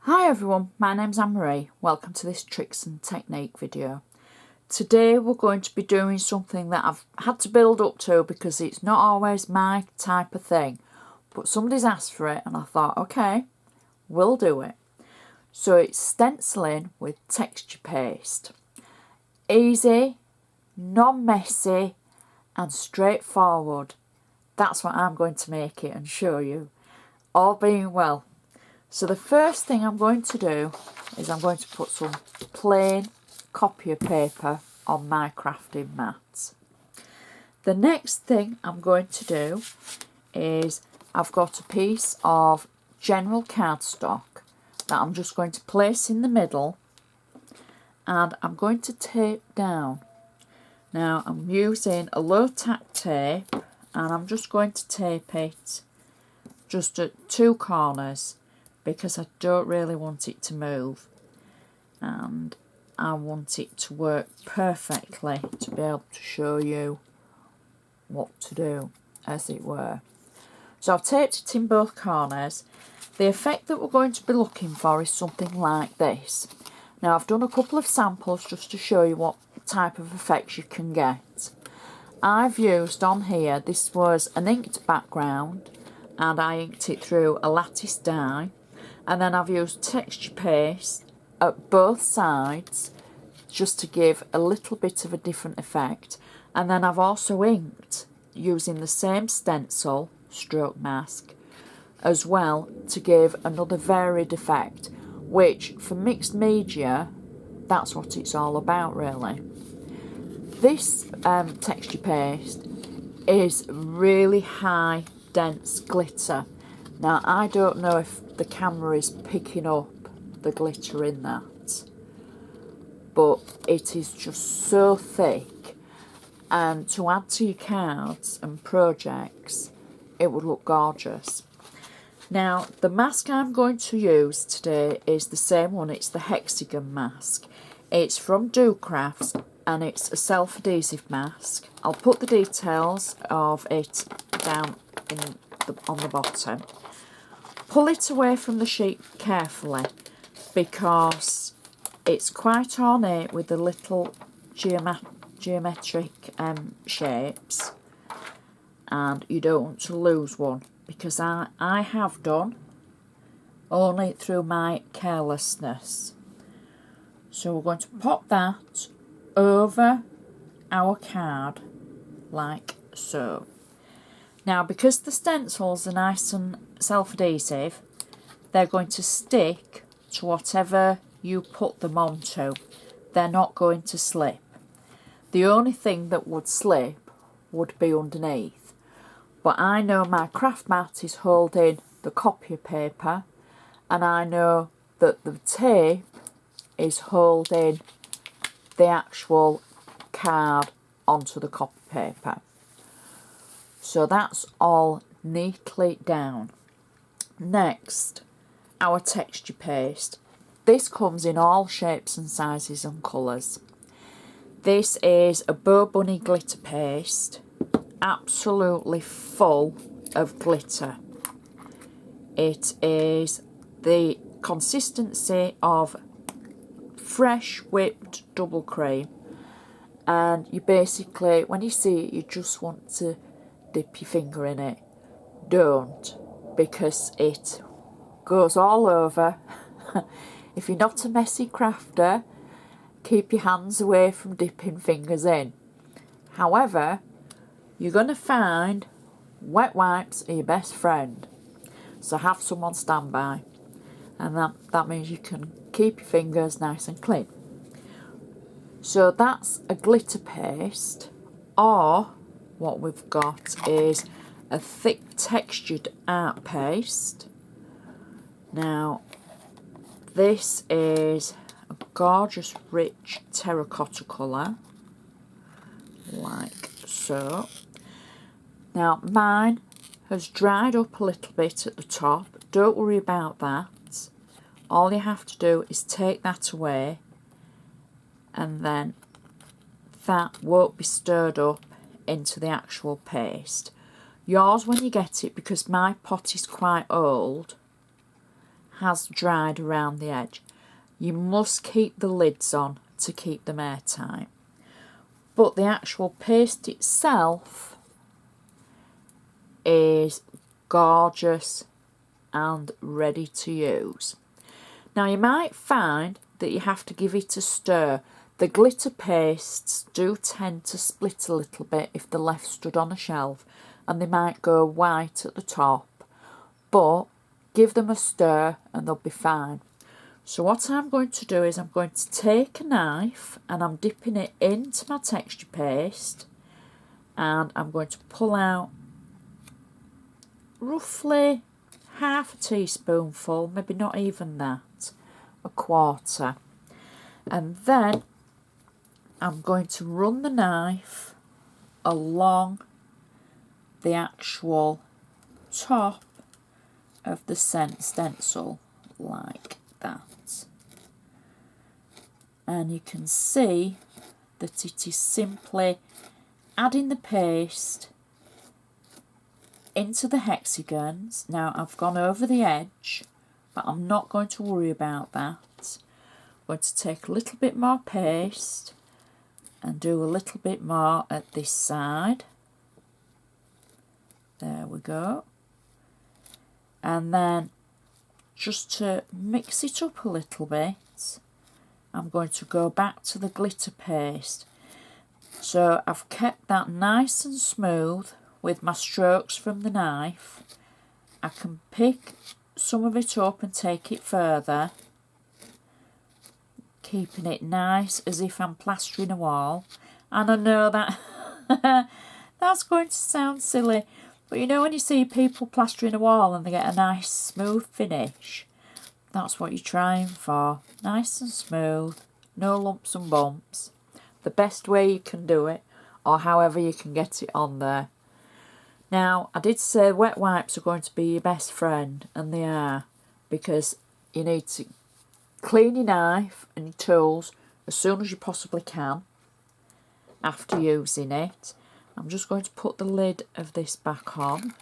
Hi everyone, my name's Anne-Marie. Welcome to this tricks and technique video. Today we're going to be doing something that I've had to build up to because it's not always my type of thing. But somebody's asked for it and I thought, okay, we'll do it. So it's stenciling with texture paste. Easy, non-messy and straightforward. That's what I'm going to make it and show you. All being well. So the first thing I'm going to do is I'm going to put some plain copier paper on my crafting mat. The next thing I'm going to do is I've got a piece of general cardstock that I'm just going to place in the middle and I'm going to tape down. Now I'm using a low tack tape and I'm just going to tape it just at two corners, because I don't really want it to move and I want it to work perfectly to be able to show you what to do, as it were. So I've taped it in both corners. The effect that we're going to be looking for is something like this. Now I've done a couple of samples just to show you what type of effects you can get. I've used on here, this was an inked background and I inked it through a lattice die. And then I've used texture paste at both sides just to give a little bit of a different effect. And then I've also inked using the same stencil, stroke mask, as well to give another varied effect, which for mixed media, that's what it's all about really. This texture paste is really high, dense glitter. Now I don't know if the camera is picking up the glitter in that, but it is just so thick, and to add to your cards and projects it would look gorgeous. Now the mask I'm going to use today is the same one, it's the hexagon mask. It's from Docrafts and it's a self-adhesive mask. I'll put the details of it down on the bottom. Pull it away from the sheet carefully because it's quite ornate with the little geometric shapes, and you don't want to lose one, because I have done, only through my carelessness. So we're going to pop that over our card like so. Now because the stencils are nice and self-adhesive, they're going to stick to whatever you put them onto. They're not going to slip. The only thing that would slip would be underneath. But I know my craft mat is holding the copier paper, and I know that the tape is holding the actual card onto the copy paper. So that's all neatly down. Next, our texture paste. This comes in all shapes and sizes and colours. This is a Bow Bunny glitter paste, absolutely full of glitter. It is the consistency of fresh whipped double cream, and you basically, when you see it, you just want to dip your finger in it. Don't, because it goes all over. If you're not a messy crafter, keep your hands away from dipping fingers in. However, you're going to find wet wipes are your best friend, so have some on standby, and that means you can keep your fingers nice and clean. So that's a glitter paste, or what we've got is a thick textured art paste. Now this is a gorgeous rich terracotta colour like so. Now mine has dried up a little bit at the top. Don't worry about that. All you have to do is take that away, and then that won't be stirred up into the actual paste. Yours, when you get it, because my pot is quite old, has dried around the edge. You must keep the lids on to keep them airtight. But the actual paste itself is gorgeous and ready to use. Now you might find that you have to give it a stir. The glitter pastes do tend to split a little bit if they're left stood on a shelf, and they might go white at the top, but give them a stir and they'll be fine. So what I'm going to do is I'm going to take a knife and I'm dipping it into my texture paste, and I'm going to pull out roughly half a teaspoonful, maybe not even that, a quarter. And then I'm going to run the knife along the actual top of the stencil like that. And you can see that it is simply adding the paste into the hexagons. Now I've gone over the edge, but I'm not going to worry about that. I'm going to take a little bit more paste and do a little bit more at this side. There we go. And then just to mix it up a little bit, I'm going to go back to the glitter paste. So I've kept that nice and smooth with my strokes from the knife. I can pick some of it up and take it further, keeping it nice as if I'm plastering a wall. And I know that that's going to sound silly, but you know when you see people plastering a wall and they get a nice smooth finish, that's what you're trying for. Nice and smooth, no lumps and bumps. The best way you can do it, or however you can get it on there. Now, I did say wet wipes are going to be your best friend, and they are, because you need to clean your knife and your tools as soon as you possibly can after using it. I'm just going to put the lid of this back on.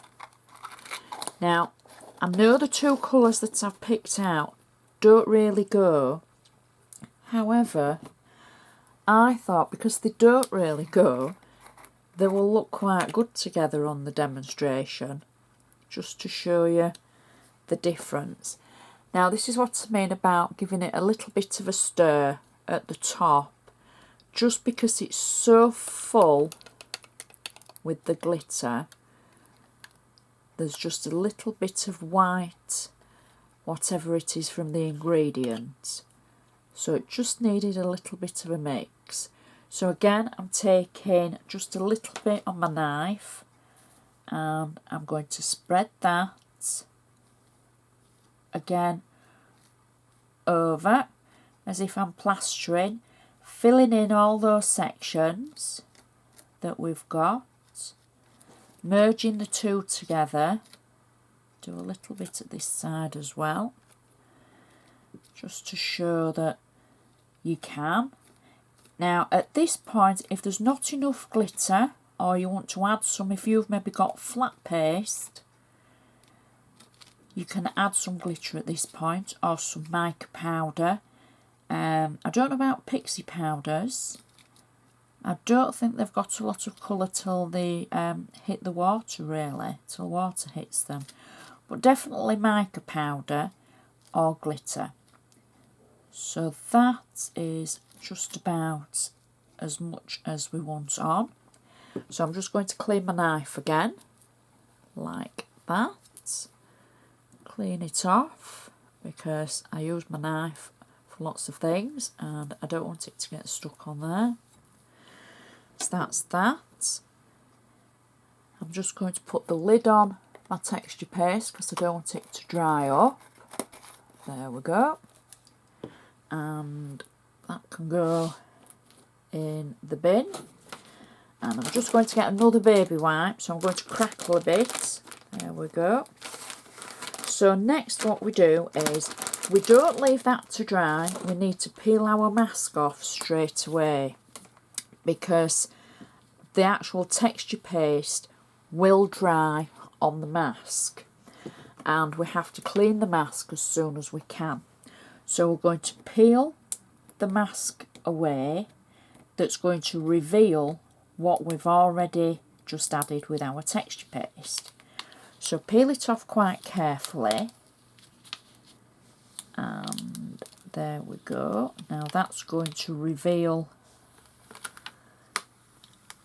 Now, I know the two colours that I've picked out don't really go. However, I thought because they don't really go, they will look quite good together on the demonstration, just to show you the difference. Now this is what I mean about giving it a little bit of a stir at the top, just because it's so full with the glitter. There's just a little bit of white, whatever it is from the ingredients. So it just needed a little bit of a mix. So again, I'm taking just a little bit on my knife and I'm going to spread that again over as if I'm plastering, filling in all those sections that we've got, merging the two together. Do a little bit at this side as well, just to show that you can. Now at this point, if there's not enough glitter or you want to add some, if you've maybe got flat paste, you can add some glitter at this point, or some mica powder. I don't know about pixie powders. I don't think they've got a lot of colour till they hit the water, really, till water hits them. But definitely mica powder or glitter. So that is just about as much as we want on. So I'm just going to clean my knife again, like that. Clean it off, because I use my knife for lots of things and I don't want it to get stuck on there. So that's that. I'm just going to put the lid on my texture paste because I don't want it to dry up. There we go. And that can go in the bin. And I'm just going to get another baby wipe, so I'm going to crackle a bit. There we go. So next what we do is, we don't leave that to dry, we need to peel our mask off straight away, because the actual texture paste will dry on the mask. and we have to clean the mask as soon as we can. So we're going to peel the mask away. That's going to reveal what we've already just added with our texture paste. So peel it off quite carefully, and there we go. Now that's going to reveal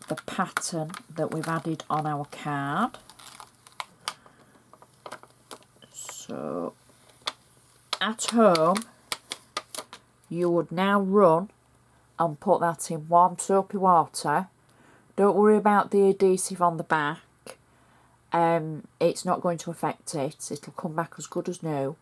the pattern that we've added on our card. So at home you would now run and put that in warm soapy water. Don't worry about the adhesive on the back. It's not going to affect it. It'll come back as good as new.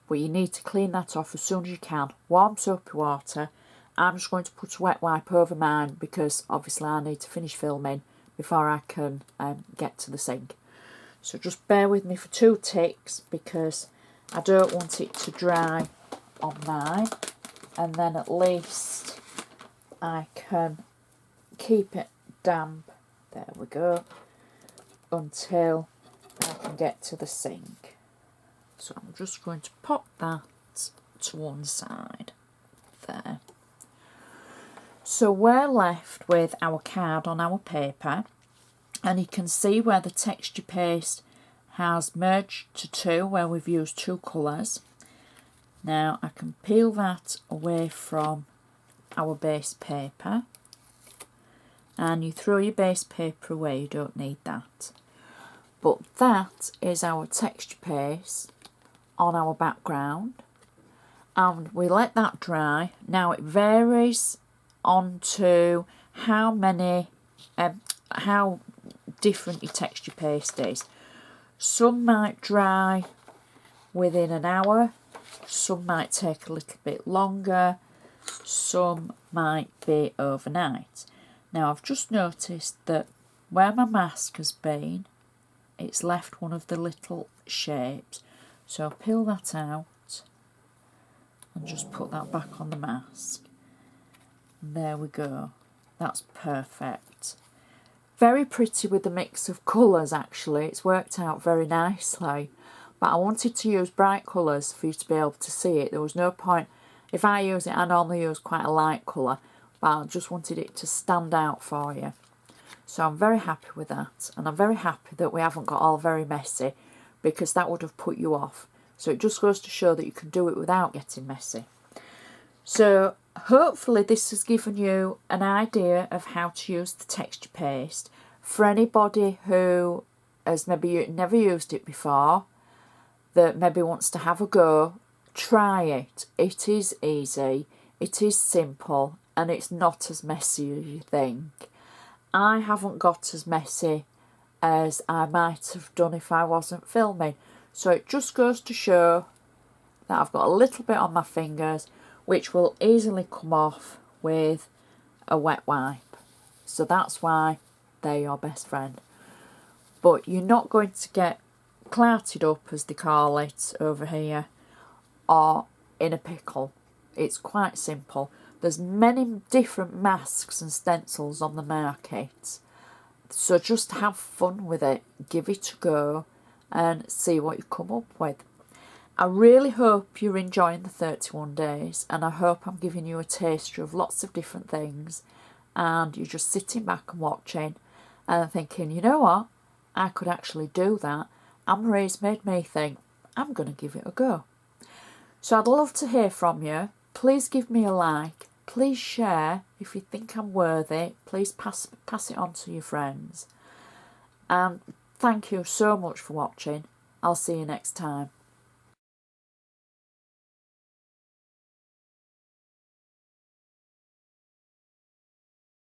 But you need to clean that off as soon as you can. Warm soapy water. I'm just going to put a wet wipe over mine because obviously I need to finish filming before I can get to the sink. So just bear with me for 2 ticks because I don't want it to dry on mine. And then at least I can keep it damp, there we go, until I can get to the sink. So I'm just going to pop that to one side, there. So we're left with our card on our paper, and you can see where the texture paste has merged to 2, where we've used 2 colours. Now I can peel that away from our base paper, and you throw your base paper away, you don't need that. But that is our texture paste on our background, and we let that dry. Now it varies on to how different your texture paste is. Some might dry within an hour, some might take a little bit longer, some might be overnight. Now I've just noticed that where my mask has been, it's left one of the little shapes. So I'll peel that out and just put that back on the mask. And there we go. That's perfect. Very pretty with the mix of colours actually. It's worked out very nicely. But I wanted to use bright colours for you to be able to see it. There was no point. If I use it, I normally use quite a light colour, but I just wanted it to stand out for you. So I'm very happy with that, and I'm very happy that we haven't got all very messy, because that would have put you off. So it just goes to show that you can do it without getting messy. So hopefully this has given you an idea of how to use the texture paste. For anybody who has maybe never used it before, that maybe wants to have a go, try it. It is easy, it is simple, and it's not as messy as you think. I haven't got as messy as I might have done if I wasn't filming. So it just goes to show that I've got a little bit on my fingers, which will easily come off with a wet wipe. So that's why they're your best friend. But you're not going to get clouted up, as they call it over here, or in a pickle. It's quite simple. There's many different masks and stencils on the market, so just have fun with it, give it a go and see what you come up with. I really hope you're enjoying the 31 days, and I hope I'm giving you a taster of lots of different things, and you're just sitting back and watching and thinking, you know what, I could actually do that. Anne-Marie's made me think, I'm going to give it a go. So I'd love to hear from you. Please give me a like. Please share if you think I'm worthy. Please pass it on to your friends. And thank you so much for watching. I'll see you next time.